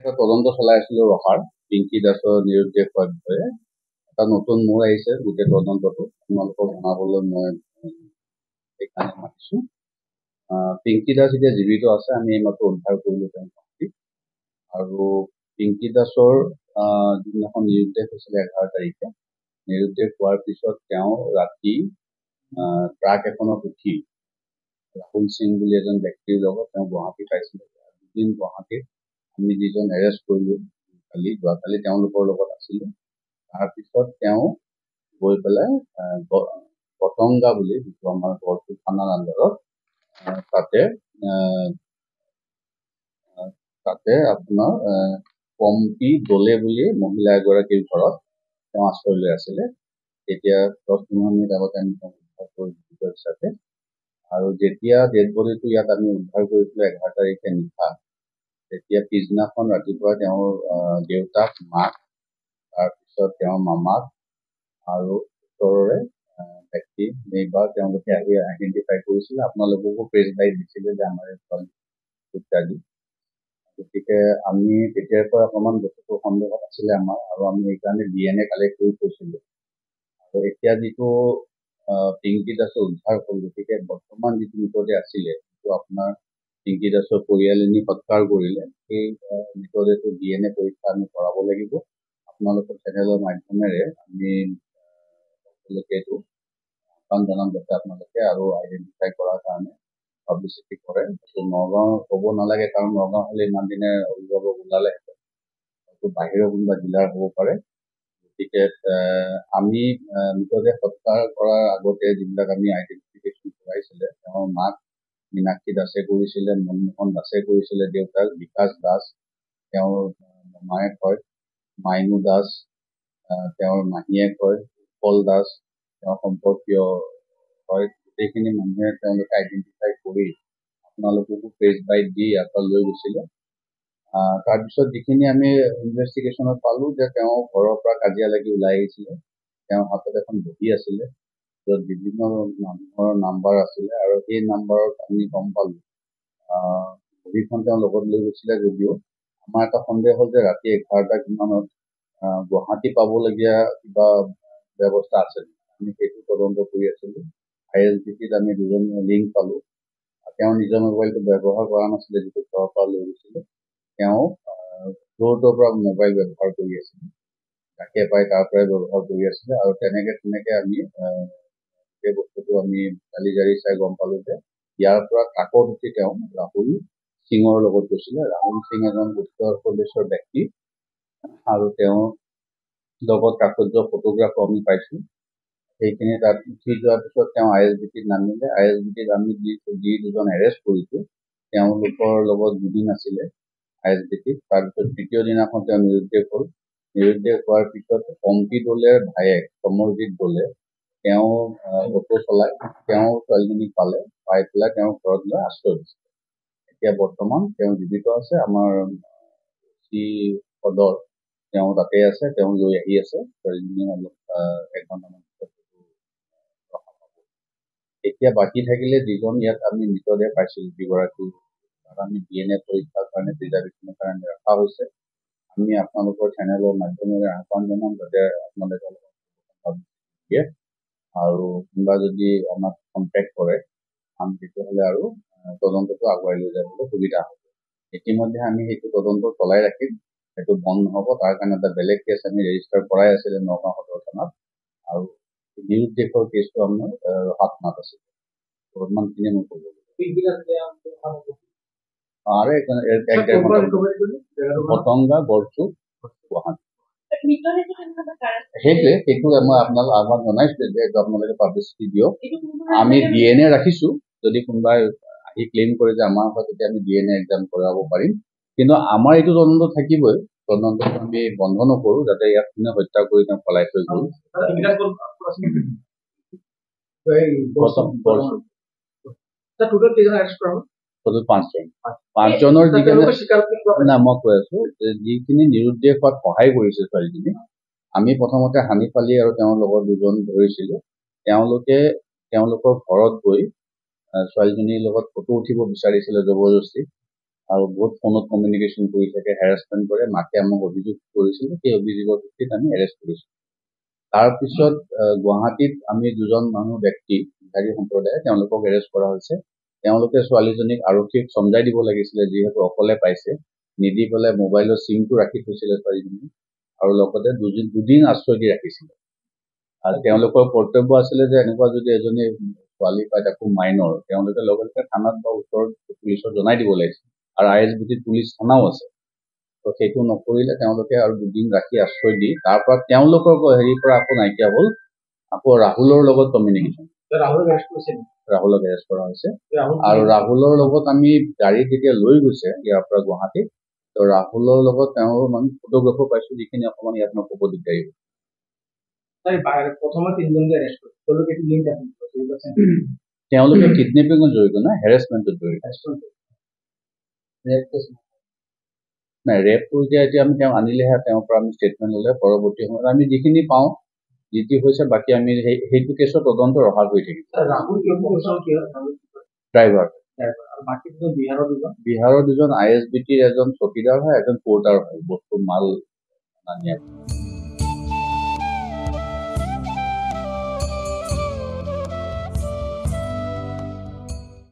এটা তদন্ত চলাই আছিলো ৰহাৰ পিংকি দাসৰ নিৰুদ্দেশ হোৱাৰ বিষয়ে এটা নতুন মোৰ আহিছে গোটেই তদন্তটো আপোনালোকক জনাবলৈ মই সেইকাৰণে মাতিছো। পিংকি দাস এতিয়া জীৱিত আছে, আমি এইমাত্ৰ উদ্ধাৰ কৰিলো তেওঁক আৰু পিংকি দাসৰ যিদিনাখন নিৰুদ্দেশ হৈছিলে 11 তাৰিখে নিৰুদ্দেশ হোৱাৰ পিছত তেওঁ ৰাতি ট্ৰাক এখনত উঠি ৰাহুল সিং বুলি এজন ব্যক্তিৰ লগত তেওঁ গুৱাহাটী পাইছিলে। দুদিন গুৱাহাটীত আমি যিজন এৰেষ্ট কৰিলো যোৱাকালি তেওঁলোকৰ লগত আছিলো। তাৰপিছত তেওঁ গৈ পেলাই পতংগা বুলি যিটো আমাৰ গড়চুক থানাৰ আণ্ডাৰত তাতে আপোনাৰ পম্পী দলে বুলি মহিলা এগৰাকীৰ ঘৰত তেওঁ আশ্ৰয় লৈ আছিলে। তেতিয়া 10-15 মিনিট আগতে আমি উদ্ধাৰ কৰিছো হিচাপে আৰু যেতিয়া ডেড বডিটো ইয়াত আমি উদ্ধাৰ কৰিছিলো 11 তাৰিখে নিশা, তেতিয়া পিছদিনাখন ৰাতিপুৱা তেওঁৰ দেউতাক, মাক, তাৰপিছত তেওঁৰ মামাক আৰু ওচৰৰে ব্যক্তি এইবাৰ তেওঁলোকে আহি আইডেণ্টিফাই কৰিছিলে। আপোনালোককো প্ৰেছ বাইট দিছিলে যে আমাৰ ইত্যাদি। গতিকে আমি তেতিয়াৰ পৰা অকণমান বস্তুটো সন্দেহত আছিলে আমাৰ আৰু আমি সেইকাৰণে DNA কালেক্ট কৰি থৈছিলো। আৰু এতিয়া যিটো পিংকি দাসৰ উদ্ধাৰ হ'ল, গতিকে বৰ্তমান যিটো মৃতদেহ আছিলে যিটো আপোনাৰ পিংকি দাসৰ পৰিয়ালে নি সৎকাৰ কৰিলে, সেই মৃতদেহটো DNA পৰীক্ষা আমি কৰাব লাগিব। আপোনালোকৰ চেনেলৰ মাধ্যমেৰে আমি এইটো আহ্বান জনাম যাতে আপোনালোকে আৰু আইডেণ্টিফাই কৰাৰ কাৰণে পাব্লিচিটি কৰে। নগাঁও ক'ব নালাগে, কাৰণ নগাঁও হ'লে ইমান দিনে অভিভাৱক ওলালে হয়তো বাহিৰৰ কোনোবা জিলাৰ হ'ব পাৰে। গতিকে আমি মৃতদেহ সৎকাৰ কৰাৰ আগতে যিবিলাক আমি আইডেণ্টিফিকেশ্যন কৰাইছিলে, তেওঁৰ মাক মীনাক্ষী দাসে কৰিছিলে, মনমোহন দাসে কৰিছিলে, দেউতাক বিকাশ দাস, তেওঁৰ মায়েক হয় মাইনু দাস, তেওঁৰ মাহীয়েক হয় উৎপল দাস, তেওঁৰ সম্পৰ্কীয় হয়। গোটেইখিনি মানুহে তেওঁলোকে আইডেণ্টিফাই কৰি আপোনালোককো প্ৰেছ বাইট দি ইয়াৰ পৰা লৈ গৈছিলে। তাৰপিছত যিখিনি আমি ইনভেষ্টিগেশ্যনত পালো যে তেওঁ ঘৰৰ পৰা কাজিয়া লাগি ওলাই আহিছিলে। তেওঁৰ হাতত এখন বহী আছিলে য'ত বিভিন্ন মানুহৰ নাম্বাৰ আছিলে আৰু সেই নাম্বাৰত আমি গম পালো বহীখন তেওঁ লগত লৈ গৈছিলে। যদিও আমাৰ এটা সন্দেহ হ'ল যে ৰাতি 11টা কিমানত গুৱাহাটী পাবলগীয়া কিবা ব্যৱস্থা আছে। আমি সেইটো তদন্ত কৰি আছিলো। ISBTত আমি দুজন লিংক পালো। তেওঁ নিজৰ মোবাইলটো ব্যৱহাৰ কৰা নাছিলে, যিটো ঘৰৰ পৰা লৈ গৈছিলে। তেওঁ য'ৰ পৰা মোবাইল ব্যৱহাৰ কৰি আছিলে, তাকে পাই তাৰ পৰাই ব্যৱহাৰ কৰি আছিলে আৰু তেনেকে আমি সেই বস্তুটো আমি গালি জাৰি চাই গম পালো যে ইয়াৰ পৰা কাকত উঠি তেওঁ ৰাহুল সিঙৰ লগত গৈছিলে। ৰাহুল সিং এজন উত্তৰ প্ৰদেশৰ ব্যক্তি আৰু তেওঁৰ লগত কাকত ফটোগ্ৰাফো আমি পাইছো। সেইখিনি তাত উঠি যোৱাৰ পিছত তেওঁ ISBTত নামিলে। ISBTত আমি যি দুজন এৰেষ্ট কৰিছো তেওঁলোকৰ লগত দুদিন আছিলে ISBTত। তাৰপিছত তৃতীয় দিনাখন তেওঁ নিৰুদ্দেশ হ'ল। নিৰুদ্দেশ হোৱাৰ পিছত পম্পী দলেৰ ভায়েক সমৰজিৎ দলে তেওঁ অটো চলাই তেওঁ ছোৱালীজনীক পাই পেলাই তেওঁৰ ঘৰত লৈ আশ্ৰয় দিছে। এতিয়া বৰ্তমান তেওঁ জীৱিত আছে। আমাৰ সদৰ তেওঁ তাতে আছে, তেওঁ লৈ আহি আছে ছোৱালীজনী অলপ 1 ঘণ্টামান পিছত। এতিয়া বাকী থাকিলে যিজন ইয়াত আমি মৃতদেহ পাইছিলো যিগৰাকী, আমি DNA পৰীক্ষাৰ কাৰণে প্ৰিজাৰ্ভেশ্যনৰ কাৰণে ৰখা হৈছে। আমি আপোনালোকৰ চেনেলৰ মাধ্যমেৰে আহ্বান জনাম যাতে আপোনালোকে দিয়ে আৰু কোনোবা যদি আমাক কণ্টেক্ট কৰে আমি তেতিয়াহ'লে আৰু তদন্তটো আগুৱাই লৈ যাবলৈ সুবিধা হ'ব। ইতিমধ্যে আমি সেইটো তদন্ত চলাই ৰাখিম, সেইটো বন্ধ নহ'ব। তাৰ কাৰণে এটা বেলেগ কেছ আমি ৰেজিষ্টাৰ কৰাই আছিলে নগাঁও সদৰ থানাত আৰু নিৰুদ্দেশৰ কেছটো আমাৰ ৰহা থানাত আছিলে। বৰ্তমানখিনি মই ক'ব পতংগা গড়চুক গুৱাহাটী। সেইটো মই আপোনালোক আহ্বান জনাইছো যে আপোনালোকে পাব্লিচিটি দিয়ক। আমি DNA ৰাখিছো, যদি কোনোবাই আহি ক্লেইম কৰে যে আমাৰ হয় তেতিয়া আমি DNA এক্সাম কৰাব পাৰিম। কিন্তু আমাৰ এইটো তদন্ত থাকিবই, তদন্তটো আমি বন্ধ নকৰো যাতে ইয়াত কোনে হত্যা কৰি তেওঁ পলাই থৈ গ'ল। 5জনৰ না মই কৈ আছো যিখিনি নিৰুদ্দেশ হোৱাত সহায় কৰিছে ছোৱালীজনী, আমি প্ৰথমতে হানিফ আলী আৰু তেওঁৰ লগত দুজন ধৰিছিলো। তেওঁলোকৰ ঘৰত গৈ ছোৱালীজনীৰ লগত ফটো উঠিব বিচাৰিছিলে জবৰদস্তি আৰু বহুত ফোনত কমিউনিকেশ্যন কৰি থাকে, হেৰাছমেণ্ট কৰে, মাকে আমাক অভিযোগ কৰিছিল, সেই অভিযোগৰ ভিত্তিত আমি এৰেষ্ট কৰিছোঁ। তাৰপিছত গুৱাহাটীত আমি দুজন ব্যক্তি বিহাৰী সম্প্ৰদায়ে তেওঁলোকক এৰেষ্ট কৰা হৈছে। তেওঁলোকে ছোৱালীজনীক আৰক্ষীক চমজাই দিব লাগিছিলে, যিহেতু অকলে পাইছে, নিদি পেলাই মোবাইলৰ চিমটো ৰাখি থৈছিলে ছোৱালীজনী, আৰু লগতে দুদিন আশ্ৰয় দি ৰাখিছিলে। আৰু তেওঁলোকৰ কৰ্তব্য আছিলে যে এনেকুৱা যদি এজনী ছোৱালী পায়, তাকো মাইনৰ, তেওঁলোকে লগে লগে থানাত বা ওচৰত পুলিচক জনাই দিব লাগিছিল। আৰু ISBT পুলিচ থানাও আছে। তো সেইটো নকৰিলে তেওঁলোকে আৰু দুদিন ৰাখি আশ্ৰয় দি তাৰ পৰা তেওঁলোকৰ হেৰিৰ পৰা আকৌ নাইকিয়া হ'ল, আকৌ ৰাহুলৰ লগত কমিউনিকেশ্যন। ৰাহুলক এৰেষ্ট কৰা হৈছে। আৰু ৰাহুলৰ লগত আমি গাড়ীত যেতিয়া লৈ গৈছে ইয়াৰ পৰা গুৱাহাটীত, তো ৰাহুলৰ লগত তেওঁৰ মানে ফটোগ্ৰাফো পাইছো, যিখিনি অকণমান ইয়াত নক'ব দিগদাৰী। তেওঁলোকে কিডনেপিঙত জড়িত নাই, হেৰেছমেণ্টত জড়িত। নাই, ৰেপটো এতিয়া আমি তেওঁ আনিলেহে, তেওঁৰ পৰা আমি ষ্টেটমেণ্ট ল'লে পৰৱৰ্তী সময়ত আমি যিখিনি পাওঁ, যি হৈছে, বাকী আমি সেইটো কেছৰ তদন্ত ৰখা কৰি থাকিম। ড্ৰাইভাৰ। বিহাৰৰ দুজন ISBTৰ এজন চকীদাৰ হয়, এজন পৰ্টাৰ হয়, বস্তু মাল অনা নিয়া।